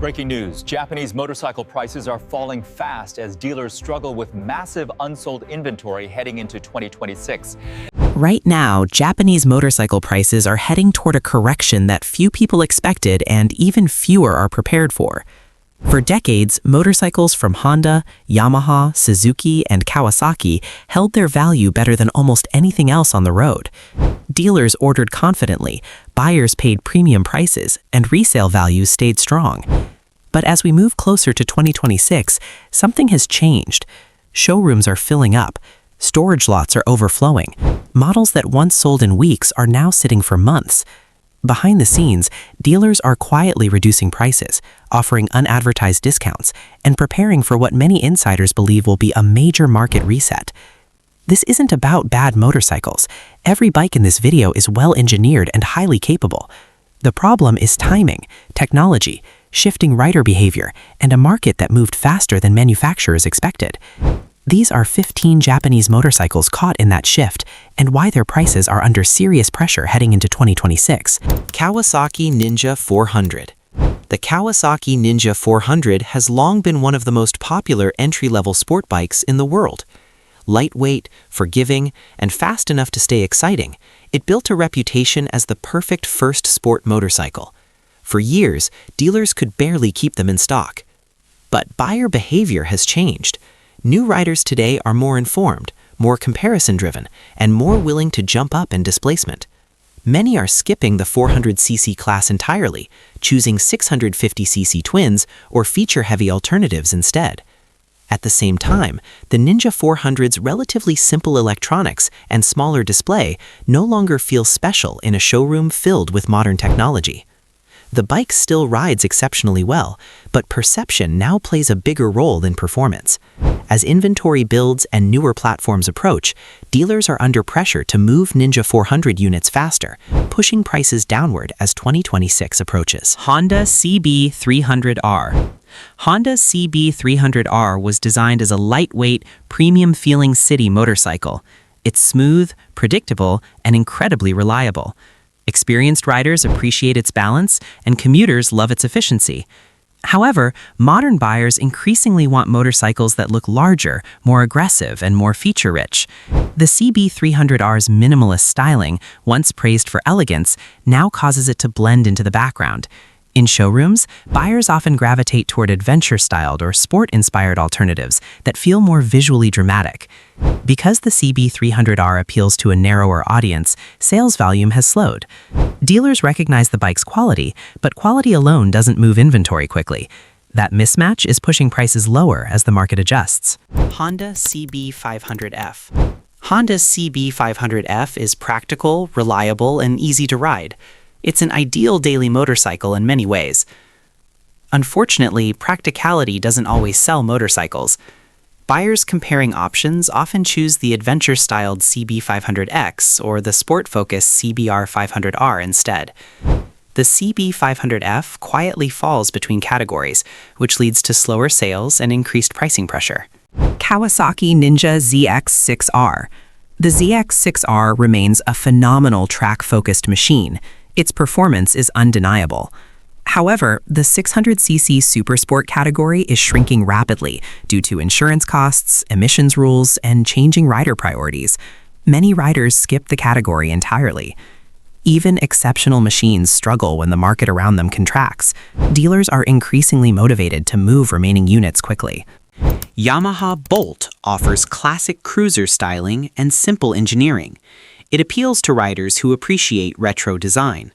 Breaking news, Japanese motorcycle prices are falling fast as dealers struggle with massive unsold inventory heading into 2026. Right now, Japanese motorcycle prices are heading toward a correction that few people expected and even fewer are prepared for. For decades, motorcycles from Honda, Yamaha, Suzuki, and Kawasaki held their value better than almost anything else on the road. Dealers ordered confidently, buyers paid premium prices, and resale values stayed strong. But as we move closer to 2026, something has changed. Showrooms are filling up. Storage lots are overflowing. Models that once sold in weeks are now sitting for months. Behind the scenes, dealers are quietly reducing prices, offering unadvertised discounts, and preparing for what many insiders believe will be a major market reset. This isn't about bad motorcycles. Every bike in this video is well-engineered and highly capable. The problem is timing, technology, shifting rider behavior, and a market that moved faster than manufacturers expected. These are 15 Japanese motorcycles caught in that shift, and why their prices are under serious pressure heading into 2026. Kawasaki Ninja 400. The Kawasaki Ninja 400 has long been one of the most popular entry-level sport bikes in the world. Lightweight, forgiving, and fast enough to stay exciting, it built a reputation as the perfect first sport motorcycle. For years, dealers could barely keep them in stock. But buyer behavior has changed. New riders today are more informed, more comparison-driven, and more willing to jump up in displacement. Many are skipping the 400cc class entirely, choosing 650cc twins or feature-heavy alternatives instead. At the same time, the Ninja 400's relatively simple electronics and smaller display no longer feel special in a showroom filled with modern technology. The bike still rides exceptionally well, but perception now plays a bigger role than performance. As inventory builds and newer platforms approach, dealers are under pressure to move Ninja 400 units faster, pushing prices downward as 2026 approaches. Honda CB300R. Honda's CB300R was designed as a lightweight, premium-feeling city motorcycle. It's smooth, predictable, and incredibly reliable. Experienced riders appreciate its balance, and commuters love its efficiency. However, modern buyers increasingly want motorcycles that look larger, more aggressive, and more feature-rich. The CB300R's minimalist styling, once praised for elegance, now causes it to blend into the background. In showrooms, buyers often gravitate toward adventure-styled or sport-inspired alternatives that feel more visually dramatic. Because the CB300R appeals to a narrower audience, sales volume has slowed. Dealers recognize the bike's quality, but quality alone doesn't move inventory quickly. That mismatch is pushing prices lower as the market adjusts. Honda CB500F. Honda's CB500F is practical, reliable, and easy to ride. It's an ideal daily motorcycle in many ways. Unfortunately, practicality doesn't always sell motorcycles. Buyers comparing options often choose the adventure-styled CB500X or the sport-focused CBR500R instead. The CB500F quietly falls between categories, which leads to slower sales and increased pricing pressure. Kawasaki Ninja ZX6R. The ZX6R remains a phenomenal track-focused machine. Its performance is undeniable. However, the 600cc Supersport category is shrinking rapidly due to insurance costs, emissions rules, and changing rider priorities. Many riders skip the category entirely. Even exceptional machines struggle when the market around them contracts. Dealers are increasingly motivated to move remaining units quickly. Yamaha Bolt offers classic cruiser styling and simple engineering. It appeals to riders who appreciate retro design.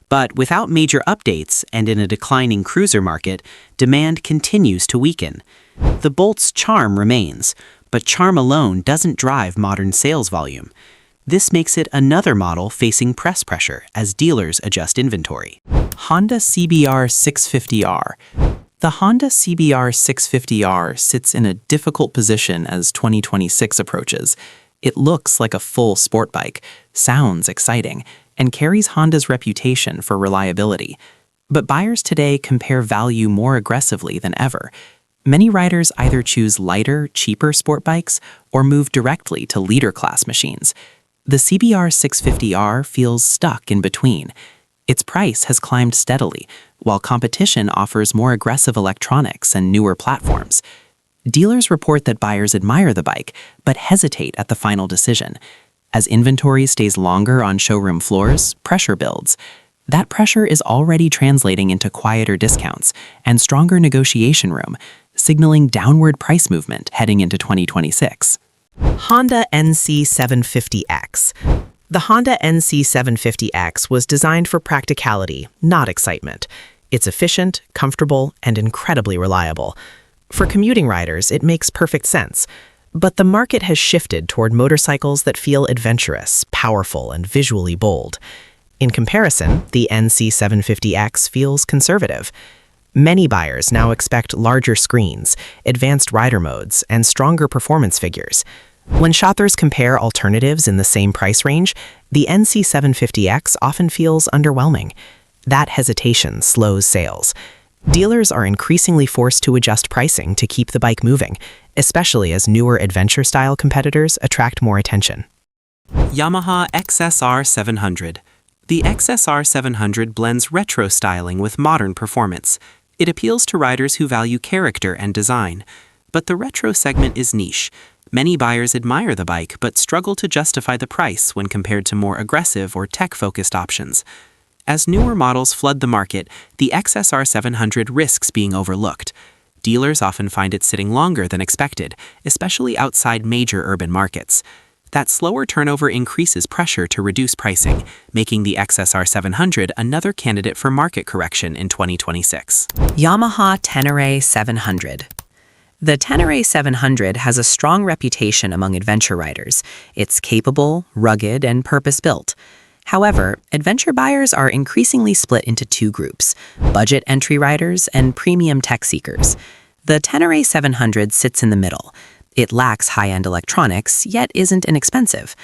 But without major updates and in a declining cruiser market, demand continues to weaken. The Bolt's charm remains, but charm alone doesn't drive modern sales volume. This makes it another model facing press pressure as dealers adjust inventory. Honda CBR 650R. The Honda CBR 650R sits in a difficult position as 2026 approaches. It looks like a full sport bike, sounds exciting, and carries Honda's reputation for reliability. But buyers today compare value more aggressively than ever. Many riders either choose lighter, cheaper sport bikes or move directly to leader-class machines. The CBR 650R feels stuck in between. Its price has climbed steadily, while competition offers more aggressive electronics and newer platforms. Dealers report that buyers admire the bike, but hesitate at the final decision. As inventory stays longer on showroom floors, pressure builds. That pressure is already translating into quieter discounts and stronger negotiation room, signaling downward price movement heading into 2026. Honda NC750X. The Honda NC750X was designed for practicality, not excitement. It's efficient, comfortable, and incredibly reliable. For commuting riders, it makes perfect sense. But the market has shifted toward motorcycles that feel adventurous, powerful, and visually bold. In comparison, the NC750X feels conservative. Many buyers now expect larger screens, advanced rider modes, and stronger performance figures. When shoppers compare alternatives in the same price range, the NC750X often feels underwhelming. That hesitation slows sales. Dealers are increasingly forced to adjust pricing to keep the bike moving, especially as newer adventure-style competitors attract more attention. Yamaha XSR 700. The XSR 700 blends retro styling with modern performance. It appeals to riders who value character and design. But the retro segment is niche. Many buyers admire the bike but struggle to justify the price when compared to more aggressive or tech-focused options. As newer models flood the market, the XSR 700 risks being overlooked. Dealers often find it sitting longer than expected, especially outside major urban markets. That slower turnover increases pressure to reduce pricing, making the XSR 700 another candidate for market correction in 2026. Yamaha Tenere 700. The Tenere 700 has a strong reputation among adventure riders. It's capable, rugged, and purpose-built. However, adventure buyers are increasingly split into two groups: budget entry riders and premium tech seekers. The Tenere 700 sits in the middle. It lacks high-end electronics, yet isn't inexpensive.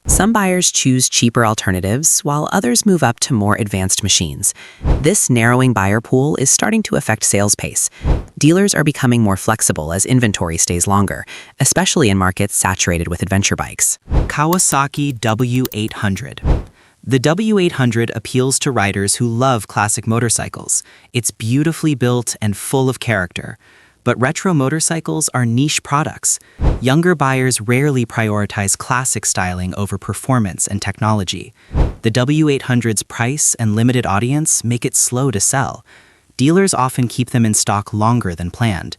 Some buyers choose cheaper alternatives, while others move up to more advanced machines. This narrowing buyer pool is starting to affect sales pace. Dealers are becoming more flexible as inventory stays longer, especially in markets saturated with adventure bikes. Kawasaki W800. The W800 appeals to riders who love classic motorcycles. It's beautifully built and full of character. But retro motorcycles are niche products. Younger buyers rarely prioritize classic styling over performance and technology. The W800's price and limited audience make it slow to sell. Dealers often keep them in stock longer than planned.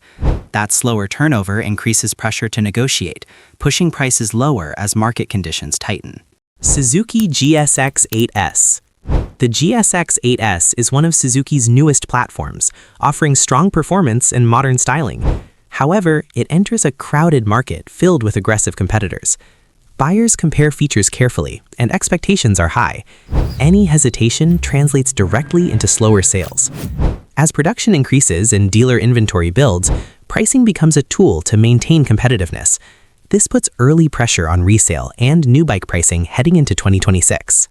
That slower turnover increases pressure to negotiate, pushing prices lower as market conditions tighten. Suzuki GSX-8S. The GSX-8S is one of Suzuki's newest platforms, offering strong performance and modern styling. However, it enters a crowded market filled with aggressive competitors. Buyers compare features carefully, and expectations are high. Any hesitation translates directly into slower sales. As production increases and dealer inventory builds, pricing becomes a tool to maintain competitiveness. This puts early pressure on resale and new bike pricing heading into 2026.